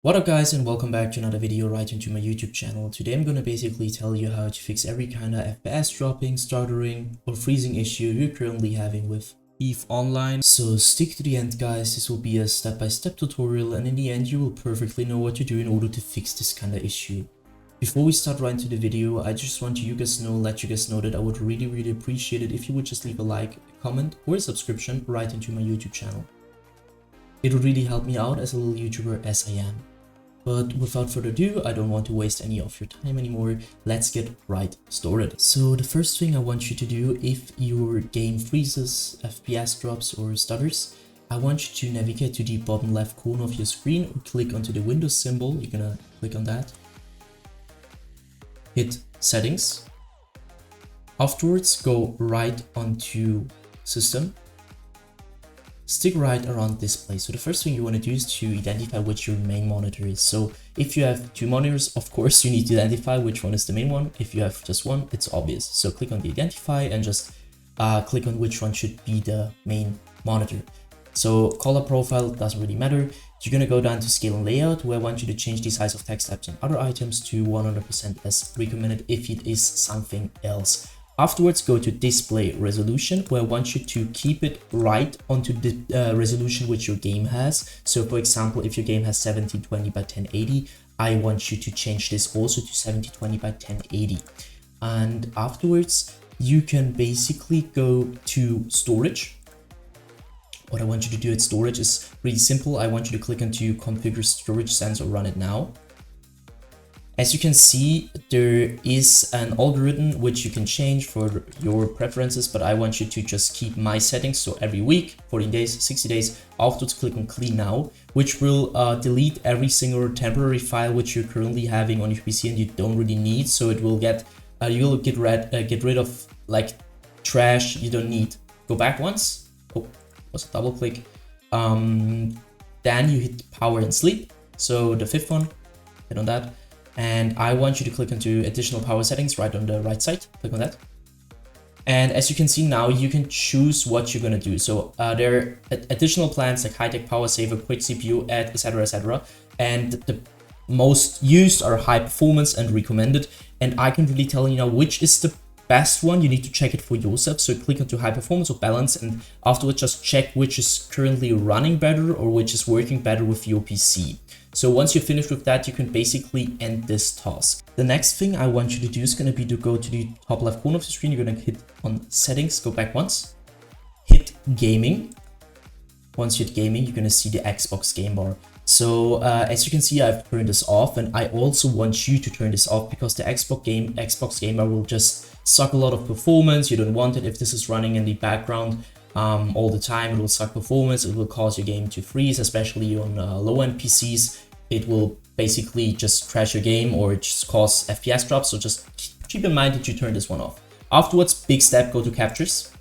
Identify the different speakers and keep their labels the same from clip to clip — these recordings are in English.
Speaker 1: What up guys, and welcome back to another video right into my YouTube channel. Today I'm gonna basically tell you how to fix every kind of FPS dropping, stuttering or freezing issue you're currently having with EVE Online. So stick to the end guys, this will be a step-by-step tutorial and in the end you will perfectly know what to do in order to fix this kind of issue. Before we start right into the video, I just want to let you guys know that I would really appreciate it if you would just leave a like, a comment or a subscription right into my YouTube channel. It would really help me out as a little YouTuber as I am. But without further ado, I don't want to waste any of your time anymore. Let's get right started. So the first thing I want you to do, if your game freezes, FPS drops or stutters, I want you to navigate to the bottom left corner of your screen or click onto the Windows symbol. You're gonna click on that. Hit settings. Afterwards, go right onto system. Stick right around display. So the first thing you want to do is to identify which your main monitor is. So if you have two monitors, of course you need to identify which one is the main one. If you have just one, it's obvious. So click on the identify and just click on which one should be the main monitor. So color profile doesn't really matter. You're going to go down to scale and layout, where I want you to change the size of text tabs and other items to 100% as recommended if it is something else. Afterwards, go to display resolution, where I want you to keep it right onto the resolution which your game has. So for example, if your game has 1720 by 1080, I want you to change this also to 1720 by 1080. And afterwards, you can basically go to storage. What I want you to do at storage is really simple. I want you to click onto configure storage sensor, run it now. As you can see, there is an algorithm which you can change for your preferences, but I want you to just keep my settings. So every week, 14 days, 60 days, afterwards click on clean now, which will delete every single temporary file which you're currently having on your PC and you don't really need. So it will get, you'll get rid of like trash you don't need. Go back once. Oh, was a double click. Then you hit power and sleep. So the fifth one, hit on that. And I want you to click onto additional power settings right on the right side. Click on that. And as you can see now, you can choose what you're going to do. So there are additional plans like high-tech power saver, quick CPU, add, etc, etc. And the most used are high performance and recommended. And I can really tell you now which is the best one. You need to check it for yourself. So click onto high performance or balance, and afterwards just check which is currently running better or which is working better with your PC. So once you're finished with that, you can basically end this task. The next thing I want you to do is going to be to go to the top left corner of the screen. You're going to hit on settings, go back once, hit gaming. Once you hit gaming, you're going to see the Xbox game bar. So as you can see, I've turned this off, and I also want you to turn this off because the Xbox game bar will just suck a lot of performance. You don't want it if this is running in the background all the time. It will suck performance. It will cause your game to freeze, especially on low-end PCs. It will basically just crash your game or just cause FPS drops. So just keep in mind that you turn this one off. Afterwards, big step, go to captures.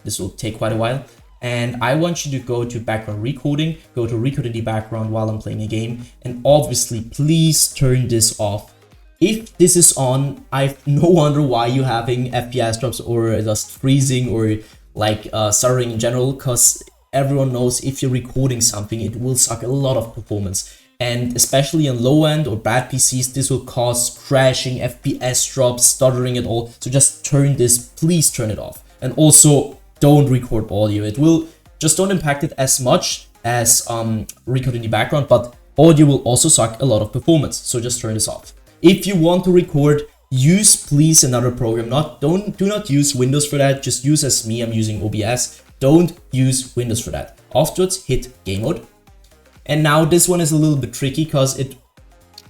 Speaker 1: This will take quite a while. And I want you to go to background recording, go to record in the background while I'm playing a game. And obviously, please turn this off. If this is on, I no wonder why you're having FPS drops or just freezing or like stuttering in general, because everyone knows if you're recording something, it will suck a lot of performance. And especially on low end or bad PCs, this will cause crashing, FPS drops, stuttering at all. So just turn this, please turn it off. And also don't record audio. It will just don't impact it as much as recording the background, but audio will also suck a lot of performance. So just turn this off. If you want to record, use please another program. Do not use Windows for that. Just use as me. I'm using OBS. Don't use Windows for that. Afterwards, hit game mode. And now this one is a little bit tricky because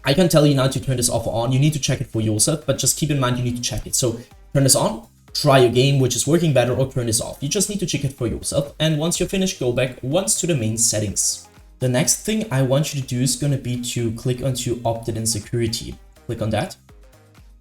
Speaker 1: I can tell you now to turn this off or on. You need to check it for yourself, but just keep in mind you need to check it. So turn this on, try your game which is working better, or turn this off. You just need to check it for yourself. And once you're finished, go back once to the main settings. The next thing I want you to do is going to be to click onto update and security. Click on that.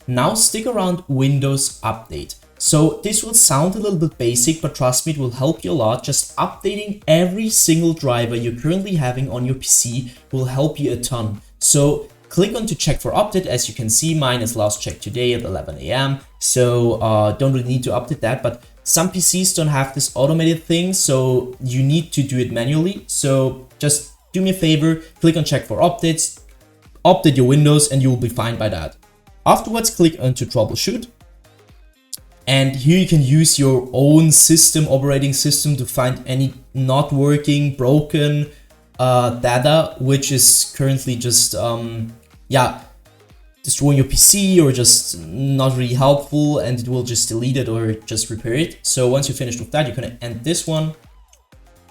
Speaker 1: Now stick around Windows Update. So this will sound a little bit basic, but trust me, it will help you a lot. Just updating every single driver you're currently having on your PC will help you a ton. So click on to check for update. As you can see, mine is last checked today at 11 AM. So don't really need to update that, but some PCs don't have this automated thing. So you need to do it manually. So just do me a favor, click on check for updates, update your Windows, and you will be fine by that. Afterwards, click onto troubleshoot. And here you can use your own operating system to find any not working, broken data, which is currently just, destroying your PC or just not really helpful, and it will just delete it or just repair it. So once you're finished with that, you're gonna end this one.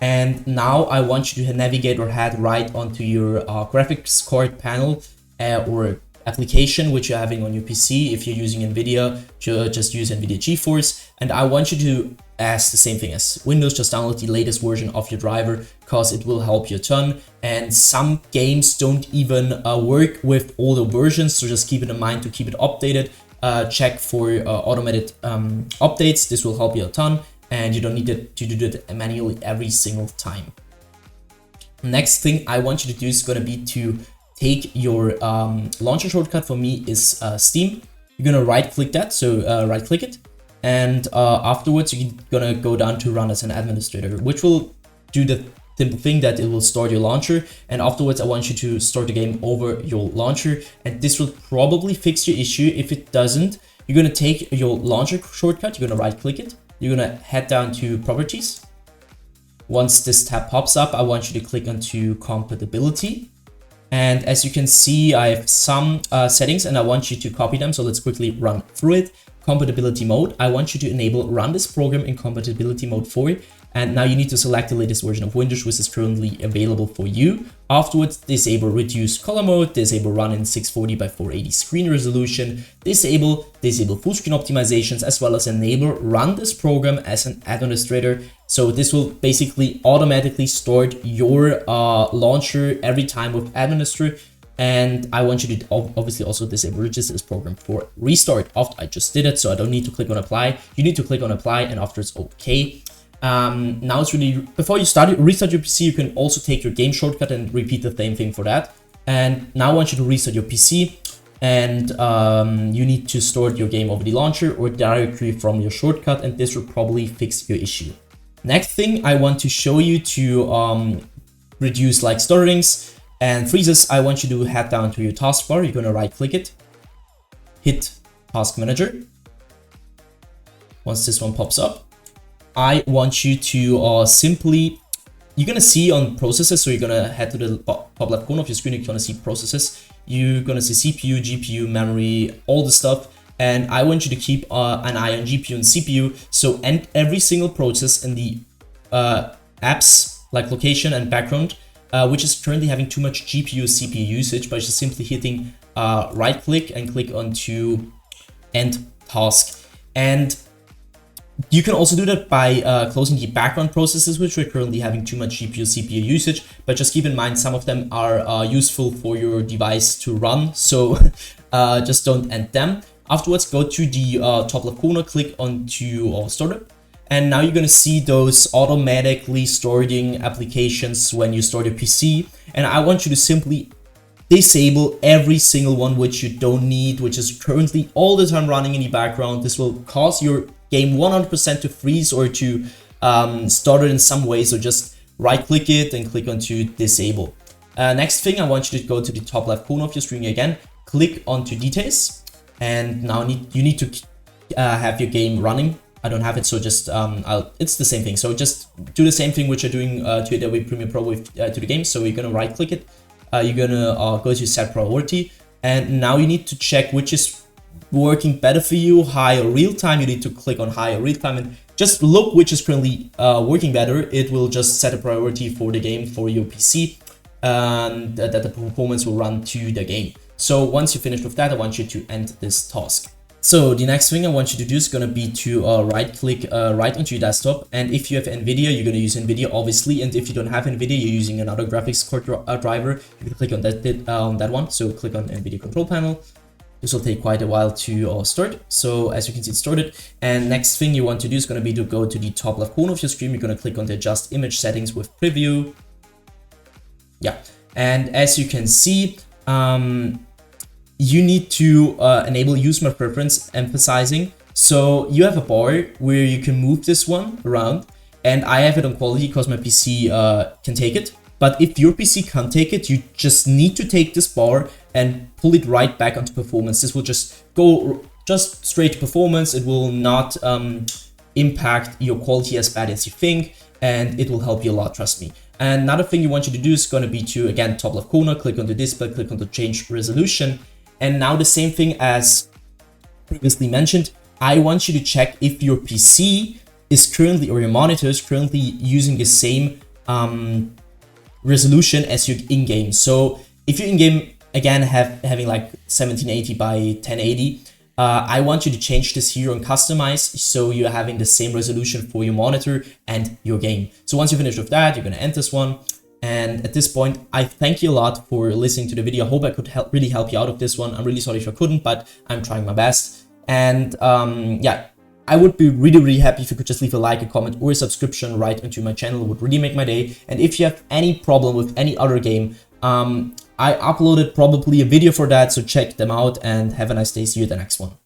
Speaker 1: And now I want you to navigate or head right onto your graphics card panel or application which you're having on your PC. If you're using Nvidia, just use Nvidia GeForce. And I want you to ask the same thing as Windows, just download the latest version of your driver, because it will help you a ton. And some games don't even work with older versions, so just keep it in mind to keep it updated. Check for automated updates. This will help you a ton, and you don't need to do that manually every single time. Next thing I want you to do is going to be to take your launcher shortcut. For me is Steam. You're going to right click that, so right click it. And afterwards, you're gonna go down to run as an administrator, which will do the simple thing that it will start your launcher. And afterwards, I want you to start the game over your launcher. And this will probably fix your issue. If it doesn't, you're gonna take your launcher shortcut, you're gonna right click it. You're gonna head down to properties. Once this tab pops up, I want you to click onto compatibility. And as you can see, I have some settings and I want you to copy them. So let's quickly run through it. Compatibility mode, I want you to enable run this program in compatibility mode 4. And now you need to select the latest version of Windows, which is currently available for you. Afterwards, disable reduce color mode, disable run in 640 by 480 screen resolution, disable full screen optimizations, as well as enable run this program as an administrator. So this will basically automatically start your launcher every time with administrator. And I want you to obviously also disable register this program for restart. After I just did it, so I don't need to click on apply. You need to click on apply, and after it's okay. Now it's really, before you restart your PC, you can also take your game shortcut and repeat the same thing for that. And now I want you to restart your PC, and you need to start your game over the launcher or directly from your shortcut, and this will probably fix your issue. Next thing I want to show you to reduce like stutterings and freezes, I want you to head down to your taskbar. You're gonna right click it, hit task manager. Once this one pops up, I want you to simply, you're gonna see on processes, so you're gonna head to the top left corner of your screen, you're gonna see processes. You're gonna see CPU, GPU, memory, all the stuff. And I want you to keep an eye on GPU and CPU. So and every single process in the apps like location and background, which is currently having too much GPU CPU usage, by just simply hitting right click and click onto end task. And you can also do that by closing the background processes, which are currently having too much GPU CPU usage, but just keep in mind some of them are useful for your device to run, so just don't end them. Afterwards, go to the top left corner, click onto startup. And now you're going to see those automatically starting applications when you start your PC. And I want you to simply disable every single one which you don't need, which is currently all the time running in the background. This will cause your game 100% to freeze or to stutter in some way. So just right click it and click onto disable. Next thing, I want you to go to the top left corner of your screen again, click onto details. And now you need to have your game running. I don't have it, so just it's the same thing. So just do the same thing which you're doing to Adobe Premiere Pro with to the game. So you're gonna right click it, you're gonna go to set priority, and now you need to check which is working better for you, high or real time. You need to click on high or real time and just look which is currently working better. It will just set a priority for the game for your PC, and that the performance will run to the game. So once you finish with that, I want you to end this task. So the next thing I want you to do is going to be to right click right onto your desktop. And if you have Nvidia, you're going to use Nvidia obviously. And if you don't have Nvidia, you're using another graphics card driver, you can click on that one. So click on Nvidia control panel. This will take quite a while to start. So as you can see, it's started. And next thing you want to do is going to be to go to the top left corner of your screen. You're going to click on the adjust image settings with preview. Yeah. And as you can see, you need to enable use my preference emphasizing. So you have a bar where you can move this one around, and I have it on quality because my PC can take it. But if your PC can't take it, you just need to take this bar and pull it right back onto performance. This will just go just straight to performance. It will not impact your quality as bad as you think, and it will help you a lot, trust me. And another thing you want you to do is going to be to, again, top left corner, click on the display, click on the change resolution. And now the same thing as previously mentioned, I want you to check if your PC is currently, or your monitor is currently using the same resolution as your in-game. So if you're in-game, again, having like 1780 by 1080, I want you to change this here on customize, so you're having the same resolution for your monitor and your game. So once you finish with that, you're going to end this one. And at this point, I thank you a lot for listening to the video. I hope I could really help you out of this one. I'm really sorry if I couldn't, but I'm trying my best. And yeah, I would be really happy if you could just leave a like, a comment, or a subscription right into my channel. It would really make my day. And if you have any problem with any other game, I uploaded probably a video for that, so check them out and have a nice day. See you at the next one.